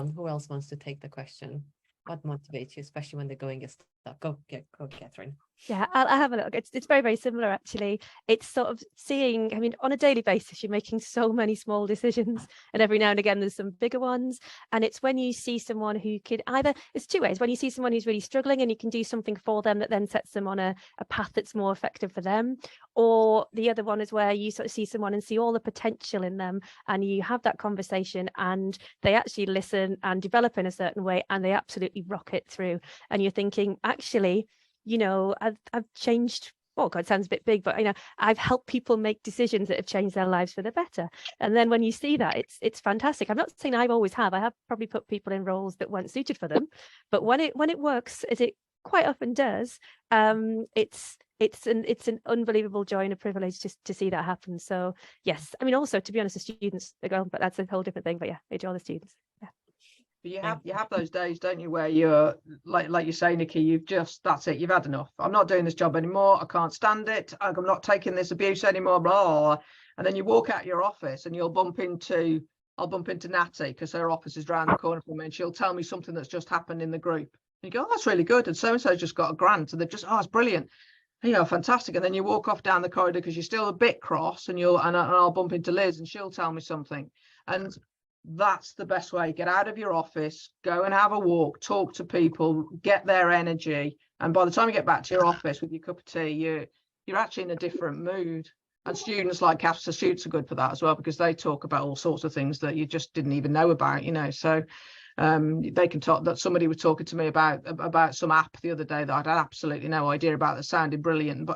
Who else wants to take the question? What motivates you, especially when the going is tough? Go, Catherine. Yeah, I'll have a look. It's very, very similar, actually. It's sort of seeing, I mean, on a daily basis, you're making so many small decisions, and every now and again, there's some bigger ones. And it's when you see someone who could either, it's two ways, when you see someone who's really struggling and you can do something for them that then sets them on a path that's more effective for them. Or the other one is where you sort of see someone and see all the potential in them, and you have that conversation and they actually listen and develop in a certain way, and they absolutely rock it through. And you're thinking, actually, you know, I've changed. Oh God, sounds a bit big, but you know, I've helped people make decisions that have changed their lives for the better. And then when you see that, it's fantastic. I'm not saying I always have. I have probably put people in roles that weren't suited for them, but when it works, as it quite often does, it's an unbelievable joy and a privilege to see that happen. So yes, I mean, also to be honest, the students, they go, but that's a whole different thing. But yeah, they do all the students. Yeah. But you have those days, don't you, where you're like you say, Nikki, you've just, that's it, you've had enough. I'm not doing this job anymore. I can't stand it. I'm not taking this abuse anymore. Blah, blah, blah. And then you walk out your office and I'll bump into Natty, because her office is round the corner from me, and she'll tell me something that's just happened in the group. And you go, oh, that's really good. And so just got a grant, and they've just, oh, it's brilliant. You know, fantastic. And then you walk off down the corridor because you're still a bit cross, and I'll bump into Liz and she'll tell me something. And that's the best way. Get out of your office, go and have a walk, talk to people, get their energy, and by the time you get back to your office with your cup of tea, you're actually in a different mood. And students, like Catherine, students are good for that as well, because they talk about all sorts of things that you just didn't even know about, you know. So they can talk. That somebody was talking to me about some app the other day that I'd had absolutely no idea about, that sounded brilliant.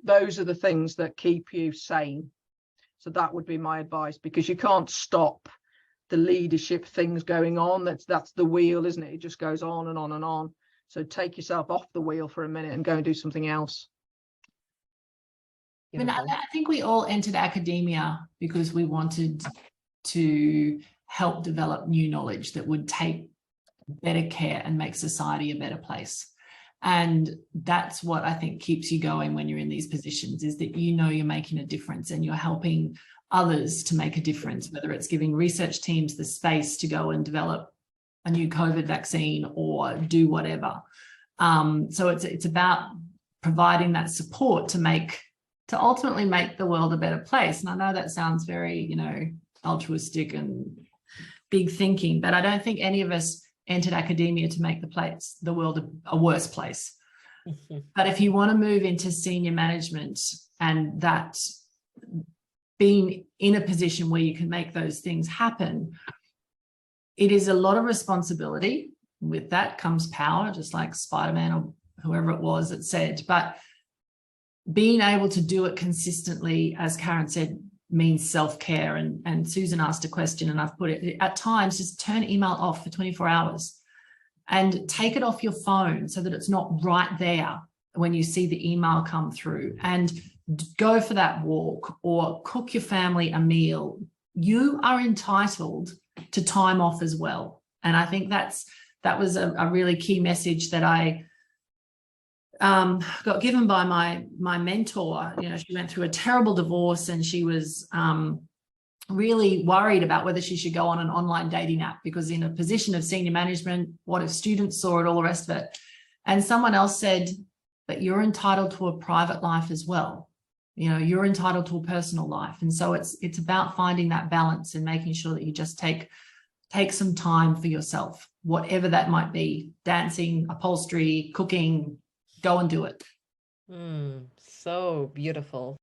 Those are the things that keep you sane. So that would be my advice, because you can't stop the leadership things going on. That's the wheel, isn't it? It just goes on and on and on. So take yourself off the wheel for a minute and go and do something else. I mean, I think we all entered academia because we wanted to help develop new knowledge that would take better care and make society a better place. And that's what I think keeps you going when you're in these positions, is that you know you're making a difference and you're helping others to make a difference, whether it's giving research teams the space to go and develop a new COVID vaccine or do whatever. So it's about providing that support to ultimately make the world a better place. And I know that sounds very, you know, altruistic and big thinking, but I don't think any of us entered academia to make the world a worse place. But if you want to move into senior management, and that being in a position where you can make those things happen, it is a lot of responsibility. With that comes power, just like Spider-Man or whoever it was that said. But being able to do it consistently, as Karen said, means self-care. And Susan asked a question, and I've put it, at times, just turn email off for 24 hours and take it off your phone so that it's not right there when you see the email come through, and go for that walk or cook your family a meal. You are entitled to time off as well. And I think that was a really key message that I got given by my mentor. You know, she went through a terrible divorce, and she was really worried about whether she should go on an online dating app, because in a position of senior management, what if students saw it, all the rest of it. And someone else said, but you're entitled to a private life as well. You know, you're entitled to a personal life. And so it's about finding that balance and making sure that you just take some time for yourself, whatever that might be: dancing, upholstery, cooking. Go and do it. So beautiful.